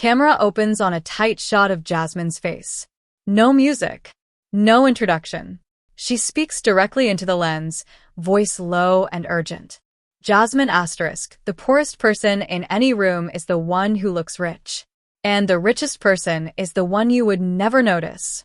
Camera opens on a tight shot of Jasmine's face. No music. No introduction. She speaks directly into the lens, voice low and urgent. Jasmine asterisk, the poorest person in any room is the one who looks rich. And the richest person is the one you would never notice.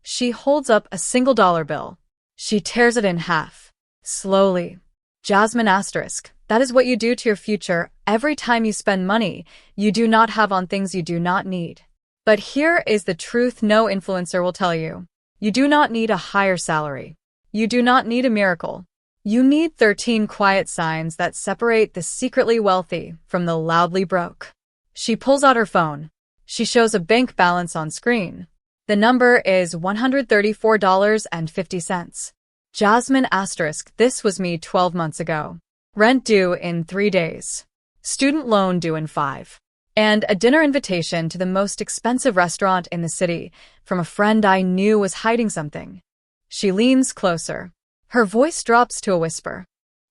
She holds up a single dollar bill. She tears it in half. Slowly. Jasmine asterisk, that is what you do to your future every time you spend money you do not have on things you do not need. But here is the truth no influencer will tell you. You do not need a higher salary. You do not need a miracle. You need 13 quiet signs that separate the secretly wealthy from the loudly broke. She pulls out her phone. She shows a bank balance on screen. The number is $134.50. Jasmine asterisk, this was me 12 months ago. Rent due in 3 days. Student loan due in 5. And a dinner invitation to the most expensive restaurant in the city from a friend I knew was hiding something. She leans closer. Her voice drops to a whisper.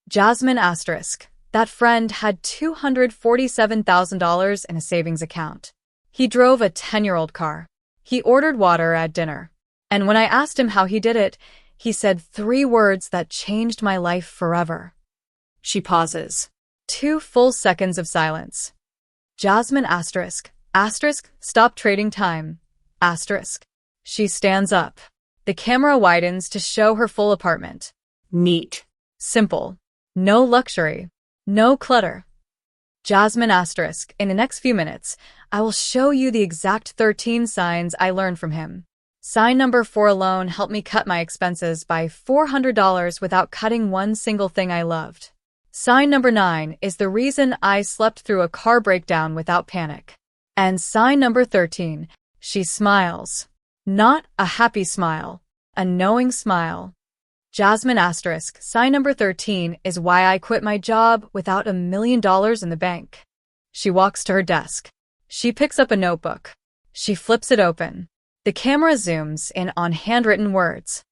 Jasmine asterisk, that friend had $247,000 in a savings account. He drove a 10-year-old car. He ordered water at dinner. And when I asked him how he did it, he said 3 words that changed my life forever. She pauses. 2 full seconds of silence. Jasmine asterisk, stop trading time, asterisk. She stands up. The camera widens to show her full apartment. Neat. Simple. No luxury. No clutter. Jasmine asterisk, in the next few minutes, I will show you the exact 13 signs I learned from him. Sign number 4 alone helped me cut my expenses by $400 without cutting one single thing I loved. Sign number 9 is the reason I slept through a car breakdown without panic. And sign number 13, she smiles. Not a happy smile, a knowing smile. Jasmine asterisk, sign number 13 is why I quit my job without $1 million in the bank. She walks to her desk. She picks up a notebook. She flips it open. The camera zooms in on handwritten words.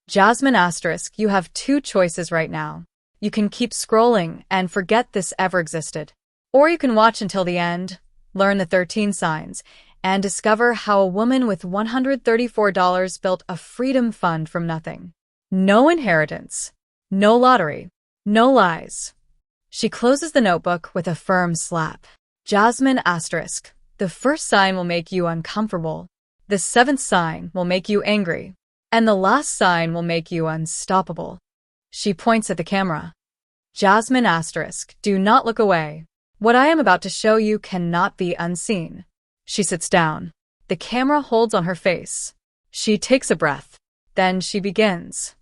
Jasmine asterisk, you have 2 choices right now. You can keep scrolling and forget this ever existed. Or you can watch until the end, learn the 13 signs, and discover how a woman with $134 built a freedom fund from nothing. No inheritance. No lottery. No lies. She closes the notebook with a firm slap. Jasmine asterisk, the first sign will make you uncomfortable. The 7th sign will make you angry. And the last sign will make you unstoppable. She points at the camera. Jasmine asterisk, do not look away. What I am about to show you cannot be unseen. She sits down. The camera holds on her face. She takes a breath. Then she begins.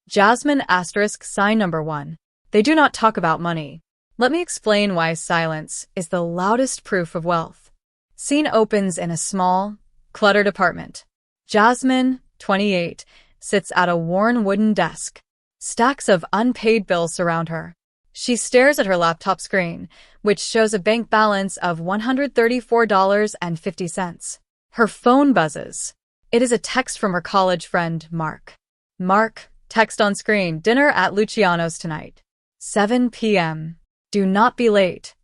Jasmine asterisk, sign number 1. They do not talk about money. Let me explain why silence is the loudest proof of wealth. Scene opens in a small, cluttered apartment. Jasmine, 28, sits at a worn wooden desk. Stacks of unpaid bills surround her. She stares at her laptop screen, which shows a bank balance of $134.50. Her phone buzzes. It is a text from her college friend, Mark. Mark, text on screen, dinner at Luciano's tonight. 7 p.m. Do not be late.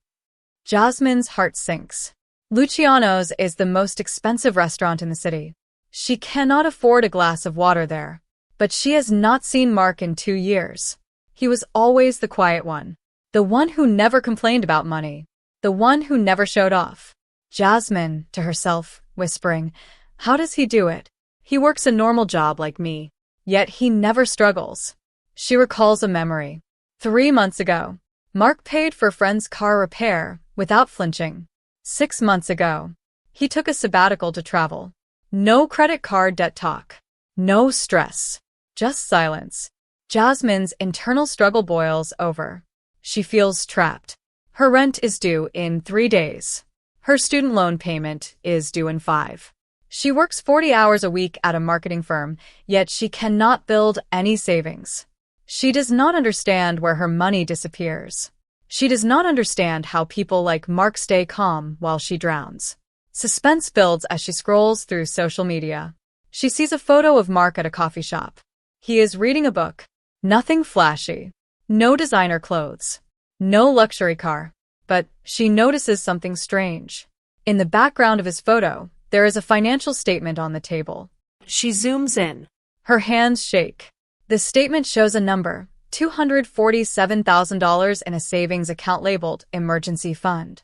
Jasmine's heart sinks. Luciano's is the most expensive restaurant in the city. She cannot afford a glass of water there. But she has not seen Mark in 2 years. He was always the quiet one. The one who never complained about money. The one who never showed off. Jasmine, to herself, whispering, how does he do it? He works a normal job like me. Yet he never struggles. She recalls a memory. 3 months ago, Mark paid for a friend's car repair without flinching. 6 months ago, he took a sabbatical to travel. No credit card debt talk. No stress. Just silence. Jasmine's internal struggle boils over. She feels trapped. Her rent is due in 3 days. Her student loan payment is due in 5. She works 40 hours a week at a marketing firm, yet she cannot build any savings. She does not understand where her money disappears. She does not understand how people like Mark stay calm while she drowns. Suspense builds as she scrolls through social media. She sees a photo of Mark at a coffee shop. He is reading a book. Nothing flashy. No designer clothes. No luxury car. But she notices something strange. In the background of his photo, there is a financial statement on the table. She zooms in. Her hands shake. The statement shows a number, $247,000 in a savings account labeled Emergency Fund.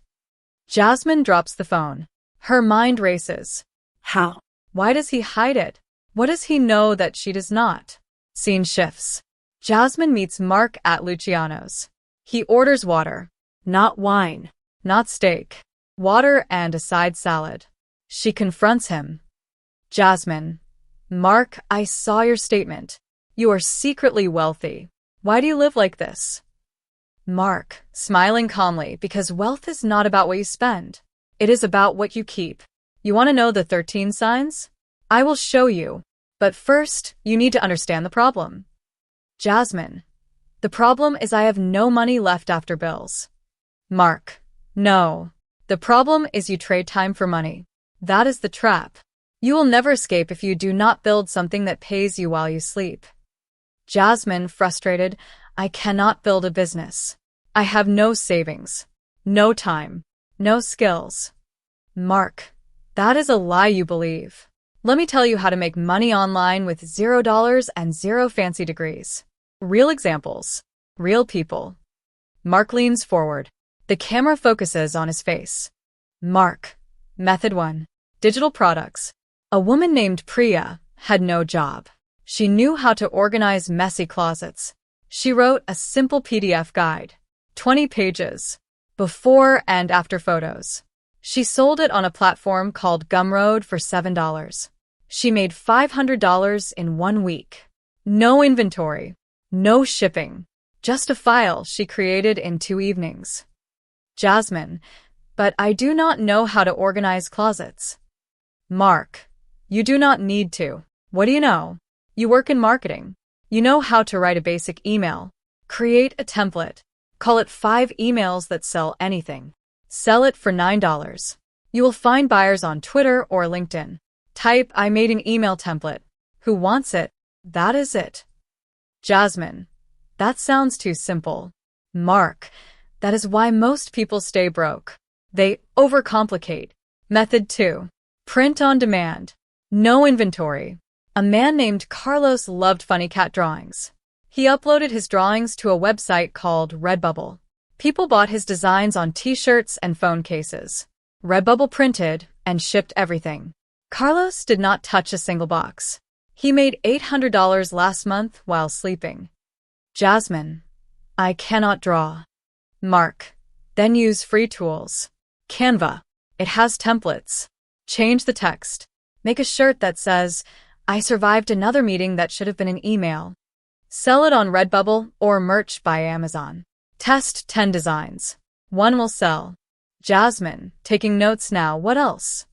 Jasmine drops the phone. Her mind races. How? Why does he hide it? What does he know that she does not? Scene shifts. Jasmine meets Mark at Luciano's. He orders water. Not wine. Not steak. Water and a side salad. She confronts him. Jasmine. Mark, I saw your statement. You are secretly wealthy. Why do you live like this? Mark, smiling calmly, because wealth is not about what you spend. It is about what you keep. You want to know the 13 signs? I will show you. But first, you need to understand the problem. Jasmine. The problem is I have no money left after bills. Mark. No. The problem is you trade time for money. That is the trap. You will never escape if you do not build something that pays you while you sleep. Jasmine, frustrated, I cannot build a business. I have no savings, no time, no skills. Mark, that is a lie you believe. Let me tell you how to make money online with $0 and zero fancy degrees. Real examples, real people. Mark leans forward. The camera focuses on his face. Mark, Method 1. Digital products. A woman named Priya had no job. She knew how to organize messy closets. She wrote a simple PDF guide, 20 pages, before and after photos. She sold it on a platform called Gumroad for $7. She made $500 in 1 week. No inventory, no shipping, just a file she created in 2 evenings. Jasmine, but I do not know how to organize closets. Mark, you do not need to. What do you know? You work in marketing. You know how to write a basic email. Create a template. Call it 5 emails that sell anything. Sell it for $9. You will find buyers on Twitter or LinkedIn. Type, I made an email template. Who wants it? That is it. Jasmine, that sounds too simple. Mark, that is why most people stay broke. They overcomplicate. Method 2. Print on demand. No inventory. A man named Carlos loved funny cat drawings. He uploaded his drawings to a website called Redbubble. People bought his designs on t-shirts and phone cases. Redbubble printed and shipped everything. Carlos did not touch a single box. He made $800 last month while sleeping. Jasmine, I cannot draw. Mark, then use free tools. Canva, it has templates. Change the text. Make a shirt that says, I survived another meeting that should have been an email. Sell it on Redbubble or merch by Amazon. Test 10 designs. 1 will sell. Jasmine, taking notes now, what else?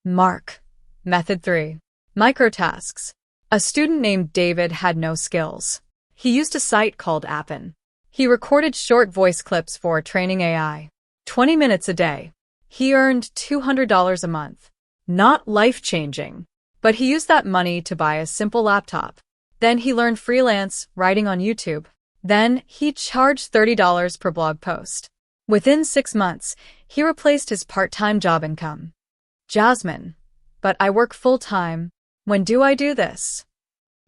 Mark. Method 3. Microtasks. A student named David had no skills. He used a site called Appen. He recorded short voice clips for training AI. 20 minutes a day. He earned $200 a month. Not life-changing. But he used that money to buy a simple laptop. Then he learned freelance writing on YouTube. Then he charged $30 per blog post. Within 6 months, he replaced his part-time job income. Jasmine, but I work full-time. When do I do this?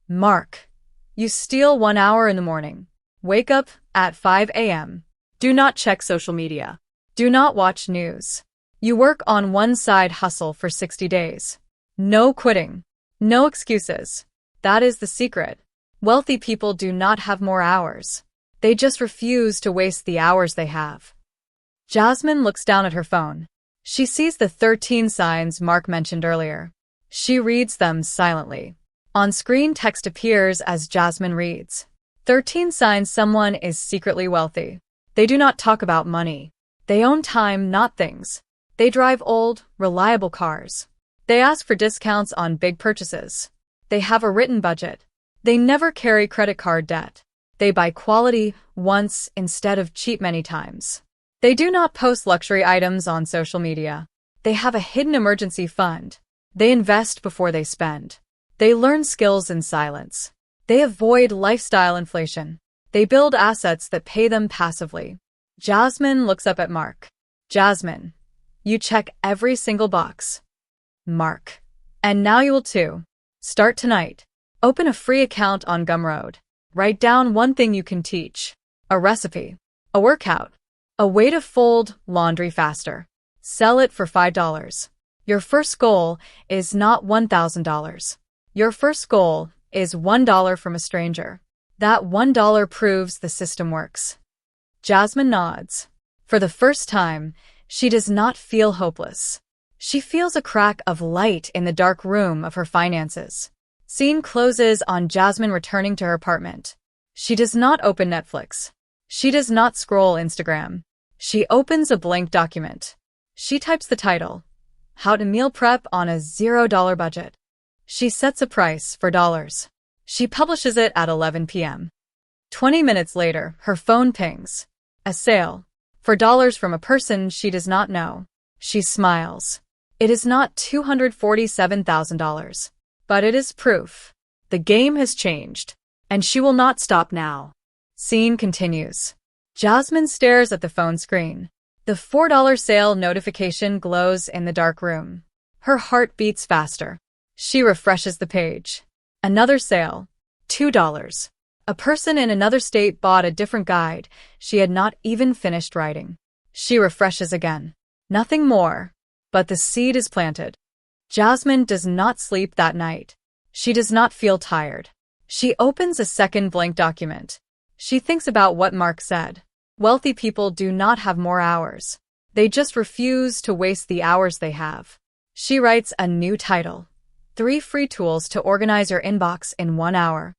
Mark, you steal 1 hour in the morning. Wake up at 5 a.m. Do not check social media. Do not watch news. You work on one side hustle for 60 days. No quitting. No excuses. That is the secret. Wealthy people do not have more hours. They just refuse to waste the hours they have. Jasmine looks down at her phone. She sees the 13 signs Mark mentioned earlier. She reads them silently. On screen, text appears as Jasmine reads. 13 signs someone is secretly wealthy. They do not talk about money. They own time, not things. They drive old, reliable cars. They ask for discounts on big purchases. They have a written budget. They never carry credit card debt. They buy quality once instead of cheap many times. They do not post luxury items on social media. They have a hidden emergency fund. They invest before they spend. They learn skills in silence. They avoid lifestyle inflation. They build assets that pay them passively. Jasmine looks up at Mark. Jasmine, You check every single box. Mark. And now you will too. Start tonight. Open a free account on Gumroad. Write down one thing you can teach. A recipe. A workout. A way to fold laundry faster. Sell it for $5. Your first goal is not $1,000. Your first goal is $1 from a stranger. That $1 proves the system works. Jasmine nods. For the first time, she does not feel hopeless. She feels a crack of light in the dark room of her finances. Scene closes on Jasmine returning to her apartment. She does not open Netflix. She does not scroll Instagram. She opens a blank document. She types the title, How to Meal Prep on a $0 Budget. She sets a price for dollars. She publishes it at 11 p.m. 20 minutes later, her phone pings. A sale. For dollars from a person she does not know. She smiles. It is not $247,000, but it is proof. The game has changed, and she will not stop now. Scene continues. Jasmine stares at the phone screen. The $4 sale notification glows in the dark room. Her heart beats faster. She refreshes the page. Another sale. $2. A person in another state bought a different guide she had not even finished writing. She refreshes again. Nothing more. But the seed is planted. Jasmine does not sleep that night. She does not feel tired. She opens a second blank document. She thinks about what Mark said. Wealthy people do not have more hours. They just refuse to waste the hours they have. She writes a new title. 3 free tools to organize your inbox in 1 hour.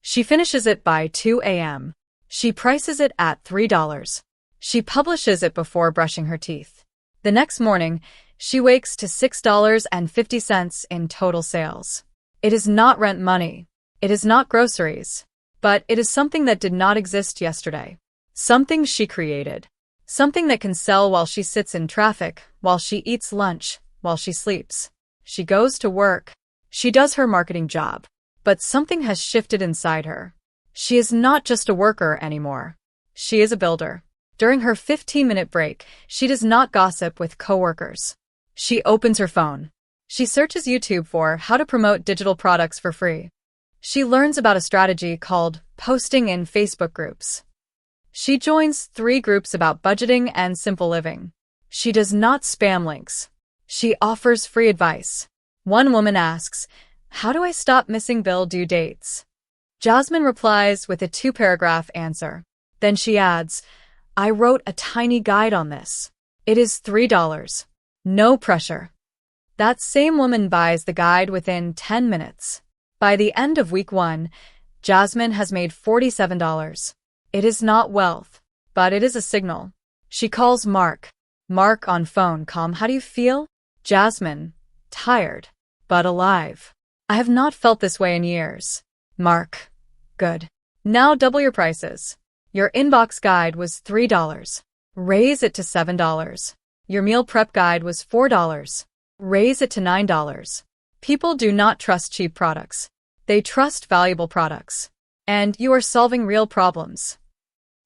She finishes it by 2 a.m. She prices it at $3. She publishes it before brushing her teeth. The next morning, she wakes to $6.50 in total sales. It is not rent money. It is not groceries. But it is something that did not exist yesterday. Something she created. Something that can sell while she sits in traffic, while she eats lunch, while she sleeps. She goes to work. She does her marketing job. But something has shifted inside her. She is not just a worker anymore. She is a builder. During her 15-minute break, she does not gossip with coworkers. She opens her phone. She searches YouTube for how to promote digital products for free. She learns about a strategy called posting in Facebook groups. She joins 3 groups about budgeting and simple living. She does not spam links. She offers free advice. One woman asks, "How do I stop missing bill due dates?" Jasmine replies with a 2-paragraph answer. Then she adds, "I wrote a tiny guide on this. It is $3. No pressure." That same woman buys the guide within 10 minutes. By the end of week 1, Jasmine has made $47. It is not wealth, but it is a signal. She calls Mark. Mark on phone, calm. "How do you feel?" Jasmine, tired, but alive. "I have not felt this way in years." Mark, good. Now double your prices. Your inbox guide was $3. Raise it to $7. Your meal prep guide was $4. Raise it to $9. People do not trust cheap products. They trust valuable products. And you are solving real problems.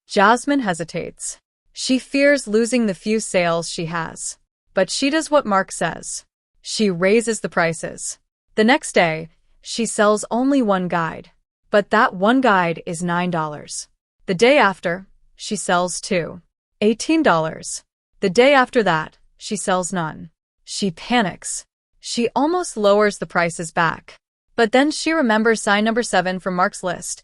Jasmine hesitates. She fears losing the few sales she has. But she does what Mark says. She raises the prices. The next day, she sells only 1 guide. But that 1 guide is $9. The day after, she sells 2. $18. The day after that, she sells none. She panics. She almost lowers the prices back. But then she remembers sign number 7 from Mark's list.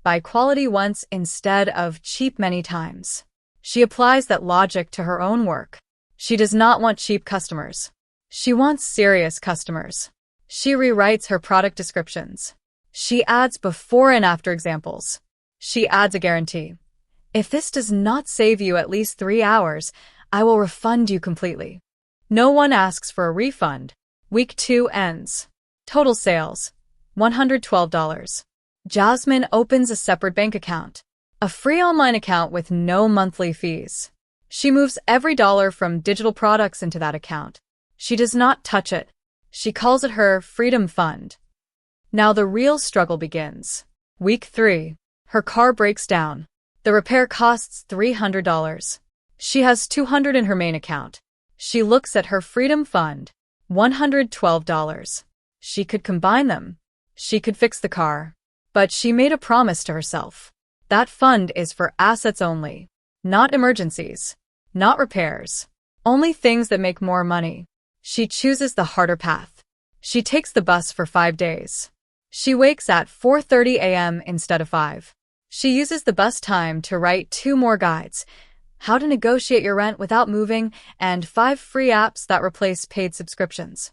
Buy quality once instead of cheap many times. She applies that logic to her own work. She does not want cheap customers. She wants serious customers. She rewrites her product descriptions. She adds before and after examples. She adds a guarantee. "If this does not save you at least 3 hours, I will refund you completely." No one asks for a refund. Week 2 ends. Total sales, $112. Jasmine opens a separate bank account. A free online account with no monthly fees. She moves every dollar from digital products into that account. She does not touch it. She calls it her Freedom Fund. Now the real struggle begins. Week 3. Her car breaks down. The repair costs $300. She has $200 in her main account. She looks at her freedom fund. $112. She could combine them. She could fix the car. But she made a promise to herself. That fund is for assets only. Not emergencies. Not repairs. Only things that make more money. She chooses the harder path. She takes the bus for 5 days. She wakes at 4:30 a.m. instead of 5. She uses the bus time to write 2 more guides: how to negotiate your rent without moving, and 5 free apps that replace paid subscriptions.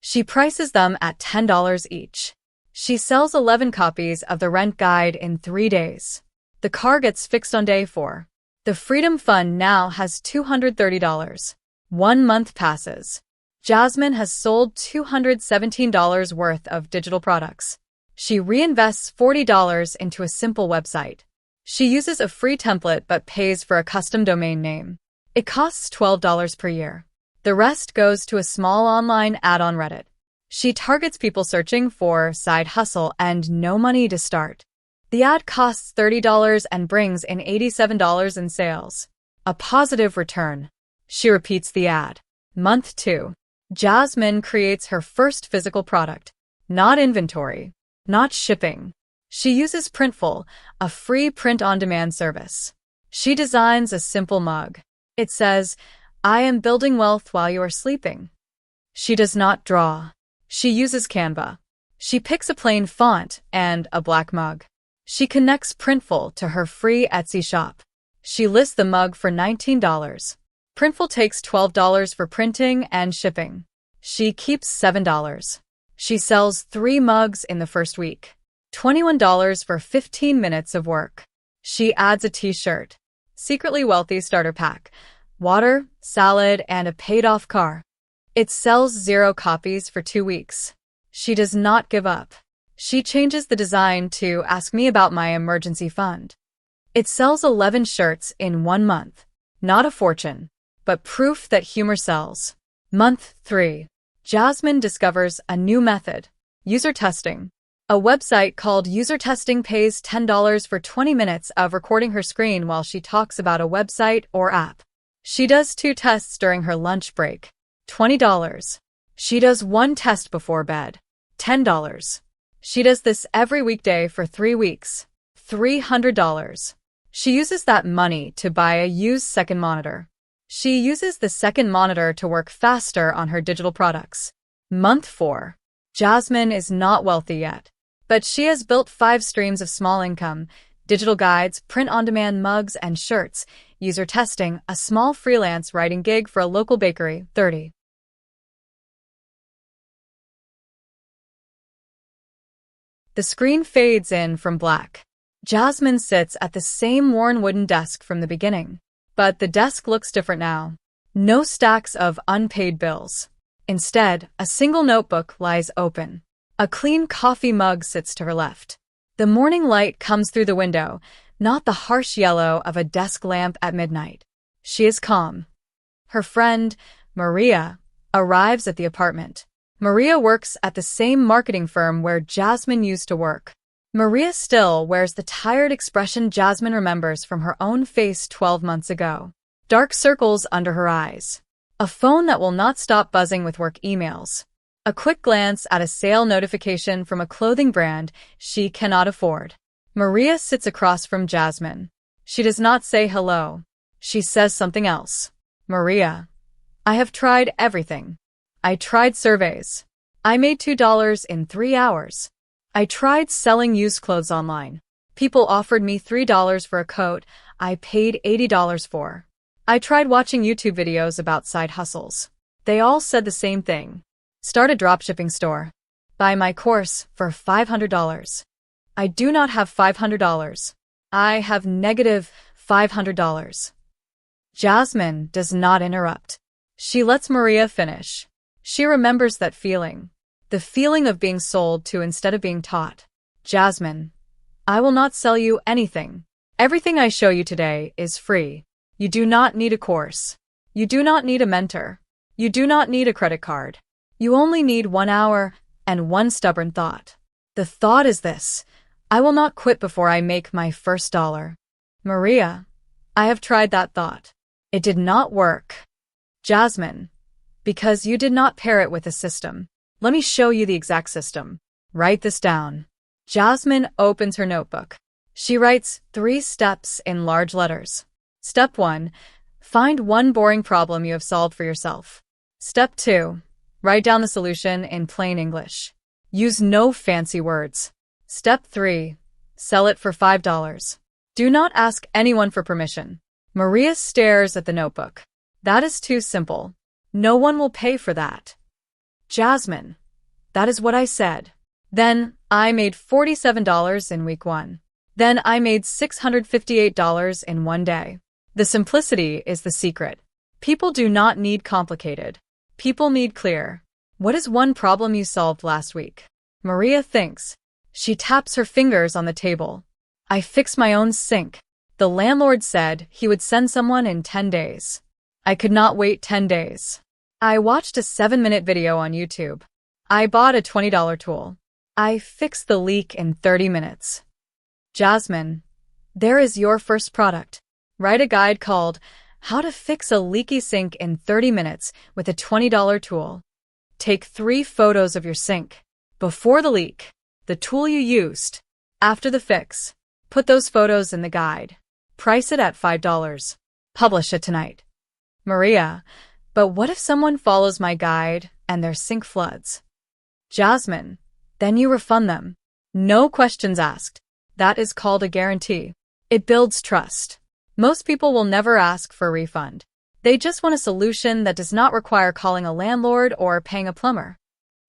She prices them at $10 each. She sells 11 copies of the rent guide in 3 days. The car gets fixed on day 4. The Freedom Fund now has $230. 1 month passes. Jasmine has sold $217 worth of digital products. She reinvests $40 into a simple website. She uses a free template but pays for a custom domain name. It costs $12 per year. The rest goes to a small online ad on Reddit. She targets people searching for side hustle and no money to start. The ad costs $30 and brings in $87 in sales. A positive return. She repeats the ad. Month 2. Jasmine creates her first physical product. Not inventory. Not shipping. She uses Printful, a free print-on-demand service. She designs a simple mug. It says, "I am building wealth while you are sleeping." She does not draw. She uses Canva. She picks a plain font and a black mug. She connects Printful to her free Etsy shop. She lists the mug for $19. Printful takes $12 for printing and shipping. She keeps $7. She sells 3 mugs in the first week. $21 for 15 minutes of work. She adds a t-shirt. Secretly Wealthy starter pack. Water, salad, and a paid-off car. It sells 0 copies for 2 weeks. She does not give up. She changes the design to "Ask me about my emergency fund." It sells 11 shirts in 1 month. Not a fortune, but proof that humor sells. Month 3. Jasmine discovers a new method. User testing. A website called User Testing pays $10 for 20 minutes of recording her screen while she talks about a website or app. She does 2 tests during her lunch break. $20. She does 1 test before bed. $10. She does this every weekday for 3 weeks. $300. She uses that money to buy a used second monitor. She uses the second monitor to work faster on her digital products. Month 4. Jasmine is not wealthy yet, but she has built 5 streams of small income: digital guides, print-on-demand mugs and shirts, user testing, a small freelance writing gig for a local bakery. 30. The screen fades in from black. Jasmine sits at the same worn wooden desk from the beginning. But the desk looks different now. No stacks of unpaid bills. Instead, a single notebook lies open. A clean coffee mug sits to her left. The morning light comes through the window, not the harsh yellow of a desk lamp at midnight. She is calm. Her friend, Maria, arrives at the apartment. Maria works at the same marketing firm where Jasmine used to work. Maria still wears the tired expression Jasmine remembers from her own face 12 months ago. Dark circles under her eyes. A phone that will not stop buzzing with work emails. A quick glance at a sale notification from a clothing brand she cannot afford. Maria sits across from Jasmine. She does not say hello. She says something else. "Maria, I have tried everything. I tried surveys. I made $2 in 3 hours. I tried selling used clothes online. People offered me $3 for a coat I paid $80 for. I tried watching YouTube videos about side hustles. They all said the same thing. Start a dropshipping store. Buy my course for $500. I do not have $500. I have negative $500. Jasmine does not interrupt. She lets Maria finish. She remembers that feeling. The feeling of being sold to instead of being taught. Jasmine, I will not sell you anything. Everything I show you today is free. You do not need a course. You do not need a mentor. You do not need a credit card. You only need 1 hour and 1 stubborn thought. The thought is this: I will not quit before I make my first dollar. Maria, I have tried that thought. It did not work. Jasmine, because you did not pair it with a system. Let me show you the exact system. Write this down. Jasmine opens her notebook. She writes 3 steps in large letters. Step 1. Find one boring problem you have solved for yourself. Step 2. Write down the solution in plain English. Use no fancy words. Step 3. Sell it for $5. Do not ask anyone for permission. Maria stares at the notebook. That is too simple. No one will pay for that. Jasmine, that is what I said. Then I made $47 in week 1. Then I made $658 in 1 day. The simplicity is the secret. People do not need complicated. People need clear. What is one problem you solved last week? Maria thinks. She taps her fingers on the table. I fixed my own sink. The landlord said he would send someone in 10 days. I could not wait 10 days. I watched a 7-minute video on YouTube. I bought a $20 tool. I fixed the leak in 30 minutes. Jasmine, there is your first product. Write a guide called How to Fix a Leaky Sink in 30 Minutes with a $20 Tool. Take 3 photos of your sink. Before the leak, the tool you used, after the fix. Put those photos in the guide. Price it at $5. Publish it tonight. Maria, but what if someone follows my guide and their sink floods? Jasmine, then you refund them. No questions asked. That is called a guarantee. It builds trust. Most people will never ask for a refund. They just want a solution that does not require calling a landlord or paying a plumber.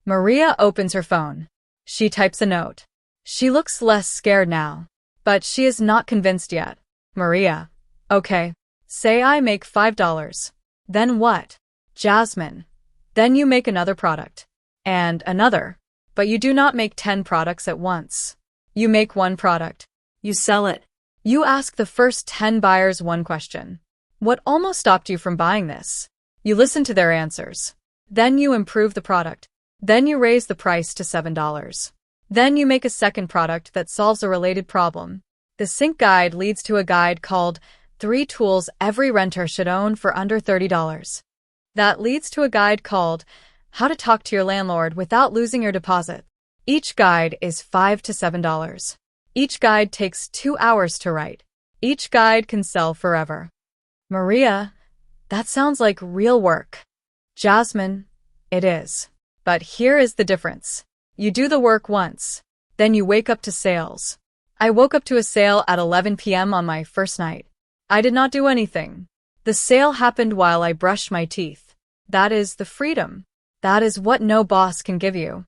Maria opens her phone. She types a note. She looks less scared now, but she is not convinced yet. Maria, okay. Say I make $5. Then what? Jasmine, then you make another product. And another. But you do not make 10 products at once. You make 1 product. You sell it. You ask the first 10 buyers 1 question. What almost stopped you from buying this? You listen to their answers. Then you improve the product. Then you raise the price to $7. Then you make a second product that solves a related problem. The sink guide leads to a guide called 3 Tools Every Renter Should Own for Under $30. That leads to a guide called How to Talk to Your Landlord Without Losing Your Deposit. Each guide is $5 to $7. Each guide takes 2 hours to write. Each guide can sell forever. Maria, that sounds like real work. Jasmine, it is. But here is the difference. You do the work once. Then you wake up to sales. I woke up to a sale at 11 p.m. on my first night. I did not do anything. The sale happened while I brushed my teeth. That is the freedom. That is what no boss can give you.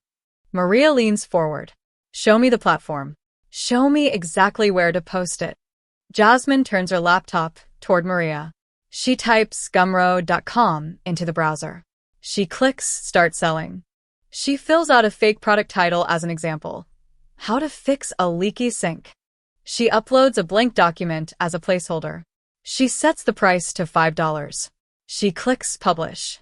Maria leans forward. Show me the platform. Show me exactly where to post it. Jasmine turns her laptop toward Maria. She types gumroad.com into the browser. She clicks Start Selling. She fills out a fake product title as an example. How to Fix a Leaky Sink. She uploads a blank document as a placeholder. She sets the price to $5. She clicks Publish.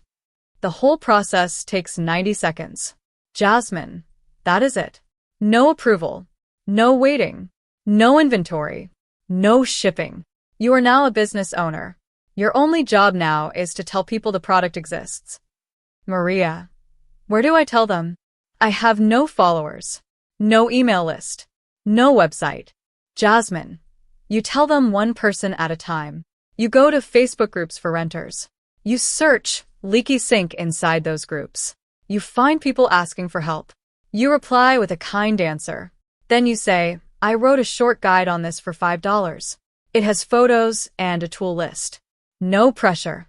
The whole process takes 90 seconds. Jasmine, that is it. No approval. No waiting. No inventory. No shipping. You are now a business owner. Your only job now is to tell people the product exists. Maria, where do I tell them? I have no followers. No email list. No website. Jasmine, you tell them 1 person at a time. You go to Facebook groups for renters. You search leaky sink inside those groups. You find people asking for help. You reply with a kind answer. Then you say, I wrote a short guide on this for $5. It has photos and a tool list. No pressure.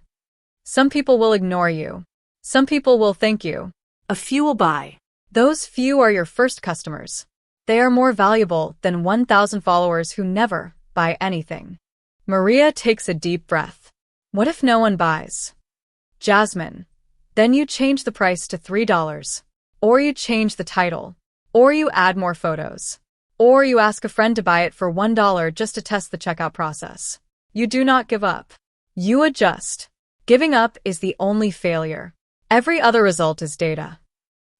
Some people will ignore you. Some people will thank you. A few will buy. Those few are your first customers. They are more valuable than 1,000 followers who never buy anything. Maria takes a deep breath. What if no one buys? Jasmine, then you change the price to $3. Or you change the title. Or you add more photos. Or you ask a friend to buy it for $1 just to test the checkout process. You do not give up. You adjust. Giving up is the only failure. Every other result is data.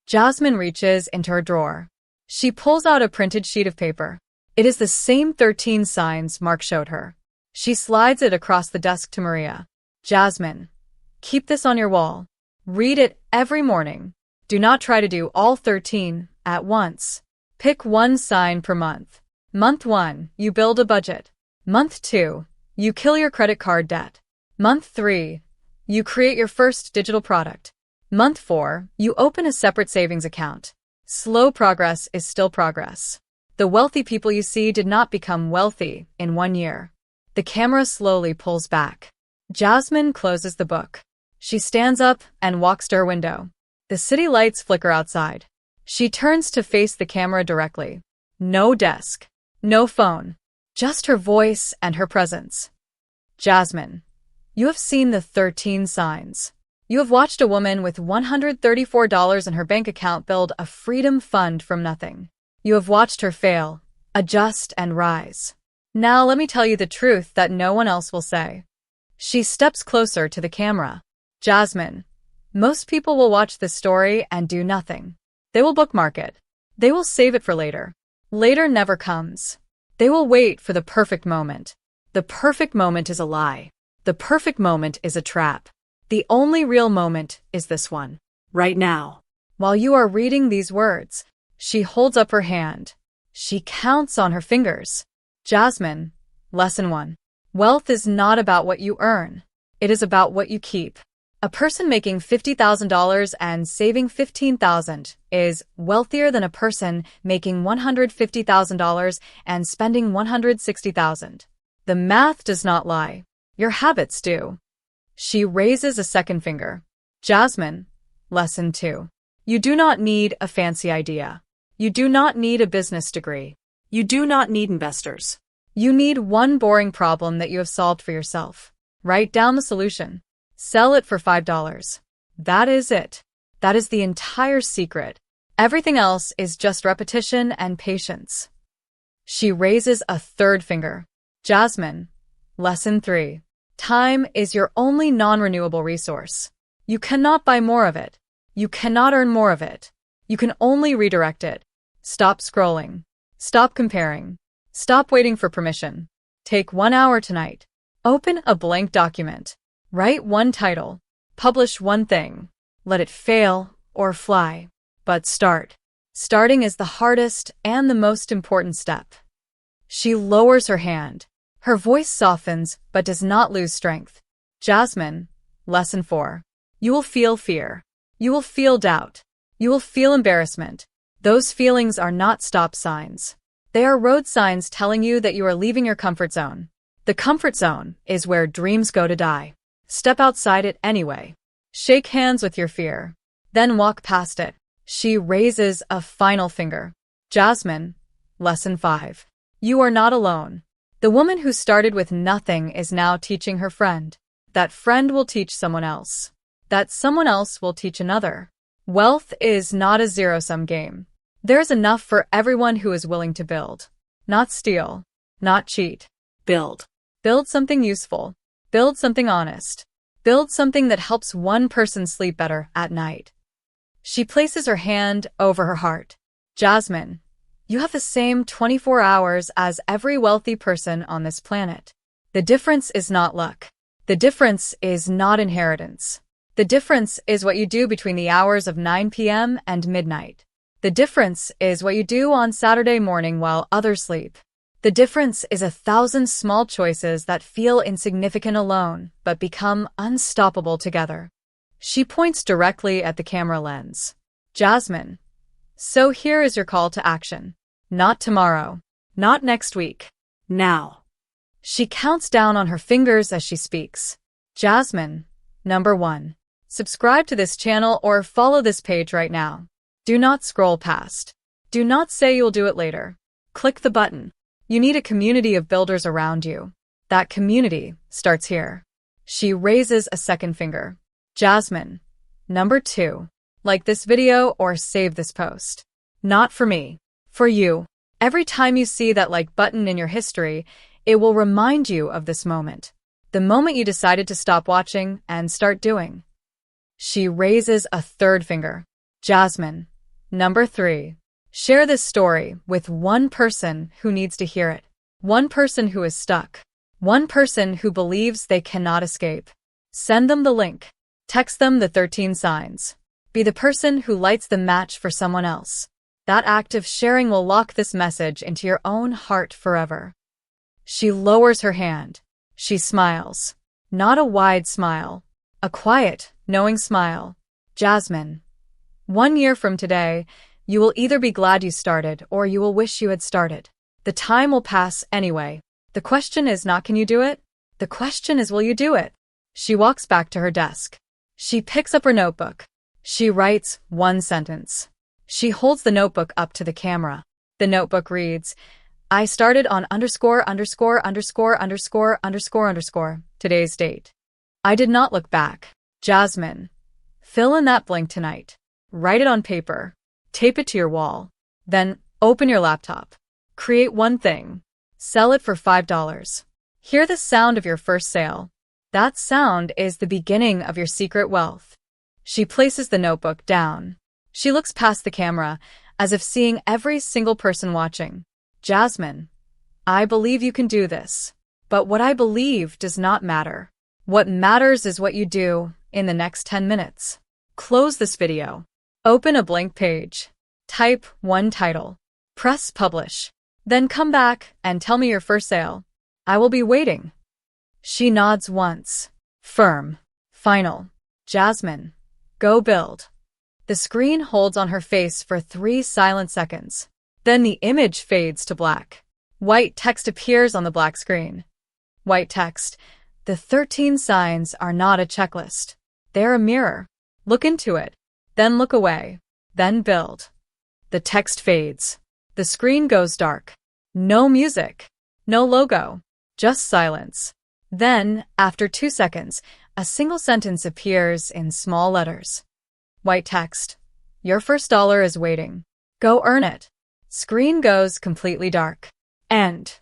Jasmine reaches into her drawer. She pulls out a printed sheet of paper. It is the same 13 signs Mark showed her. She slides it across the desk to Maria. Jasmine, Keep this on your wall. Read it every morning. Do not try to do all 13 at once. Pick one sign per month. Month 1, you build a budget. Month 2, you kill your credit card debt. Month 3, you create your first digital product. Month 4, you open a separate savings account. Slow progress is still progress. The wealthy people you see did not become wealthy in 1 year. The camera slowly pulls back. Jasmine closes the book. She stands up and walks to her window. The city lights flicker outside. She turns to face the camera directly. No desk. No phone. Just her voice and her presence. Jasmine, you have seen the 13 signs. You have watched a woman with $134 in her bank account build a freedom fund from nothing. You have watched her fail, adjust, and rise. Now let me tell you the truth that no one else will say. She steps closer to the camera. Jasmine, most people will watch this story and do nothing. They will bookmark it. They will save it for later. Later never comes. They will wait for the perfect moment. The perfect moment is a lie. The perfect moment is a trap. The only real moment is this one. Right now. While you are reading these words, she holds up her hand. She counts on her fingers. Jasmine, Lesson 1. Wealth is not about what you earn. It is about what you keep. A person making $50,000 and saving $15,000 is wealthier than a person making $150,000 and spending $160,000. The math does not lie. Your habits do. She raises a second finger. Jasmine, Lesson 2. You do not need a fancy idea. You do not need a business degree. You do not need investors. You need one boring problem that you have solved for yourself. Write down the solution. Sell it for $5. That is it. That is the entire secret. Everything else is just repetition and patience. She raises a third finger. Jasmine, Lesson 3. Time is your only non-renewable resource. You cannot buy more of it. You cannot earn more of it. You can only redirect it. Stop scrolling. Stop comparing. Stop waiting for permission. Take 1 hour tonight. Open a blank document. Write one title. Publish one thing. Let it fail or fly. But start. Starting is the hardest and the most important step. She lowers her hand. Her voice softens but does not lose strength. Jasmine, Lesson 4. You will feel fear. You will feel doubt. You will feel embarrassment. Those feelings are not stop signs. They are road signs telling you that you are leaving your comfort zone. The comfort zone is where dreams go to die. Step outside it anyway. Shake hands with your fear. Then walk past it. She raises a final finger. Jasmine, Lesson 5. You are not alone. The woman who started with nothing is now teaching her friend. That friend will teach someone else. That someone else will teach another. Wealth is not a zero-sum game. There's enough for everyone who is willing to build. Not steal. Not cheat. Build. Build something useful. Build something honest. Build something that helps one person sleep better at night. She places her hand over her heart. Jasmine, you have the same 24 hours as every wealthy person on this planet. The difference is not luck. The difference is not inheritance. The difference is what you do between the hours of 9 p.m. and midnight. The difference is what you do on Saturday morning while others sleep. The difference is 1,000 small choices that feel insignificant alone, but become unstoppable together. She points directly at the camera lens. Jasmine, so here is your call to action. Not tomorrow. Not next week. Now. She counts down on her fingers as she speaks. Jasmine, number 1. Subscribe to this channel or follow this page right now. Do not scroll past. Do not say you'll do it later. Click the button. You need a community of builders around you. That community starts here. She raises a second finger. Jasmine, number 2. Like this video or save this post. Not for me. For you. Every time you see that like button in your history, it will remind you of this moment. The moment you decided to stop watching and start doing. She raises a third finger. Jasmine, number 3. Share this story with one person who needs to hear it. One person who is stuck. One person who believes they cannot escape. Send them the link. Text them the 13 signs. Be the person who lights the match for someone else. That act of sharing will lock this message into your own heart forever. She lowers her hand. She smiles. Not a wide smile. A quiet, knowing smile. Jasmine. 1 year from today, you will either be glad you started or you will wish you had started. The time will pass anyway. The question is not can you do it? The question is will you do it? She walks back to her desk. She picks up her notebook. She writes 1 sentence. She holds the notebook up to the camera. The notebook reads, I started on __________, today's date. I did not look back. Jasmine. Fill in that blank tonight. Write it on paper. Tape it to your wall. Then open your laptop. Create one thing. Sell it for $5. Hear the sound of your first sale. That sound is the beginning of your secret wealth. She places the notebook down. She looks past the camera, as if seeing every single person watching. Jasmine, I believe you can do this. But what I believe does not matter. What matters is what you do in the next 10 minutes. Close this video. Open a blank page. Type 1 title. Press publish. Then come back and tell me your first sale. I will be waiting. She nods once. Firm. Final. Jasmine, go build. The screen holds on her face for 3 silent seconds. Then the image fades to black. White text appears on the black screen. White text. The 13 signs are not a checklist. They're a mirror. Look into it. Then look away. Then build. The text fades. The screen goes dark. No music. No logo. Just silence. Then, after 2 seconds, a single sentence appears in small letters. White text. Your first $1 is waiting. Go earn it. Screen goes completely dark. End.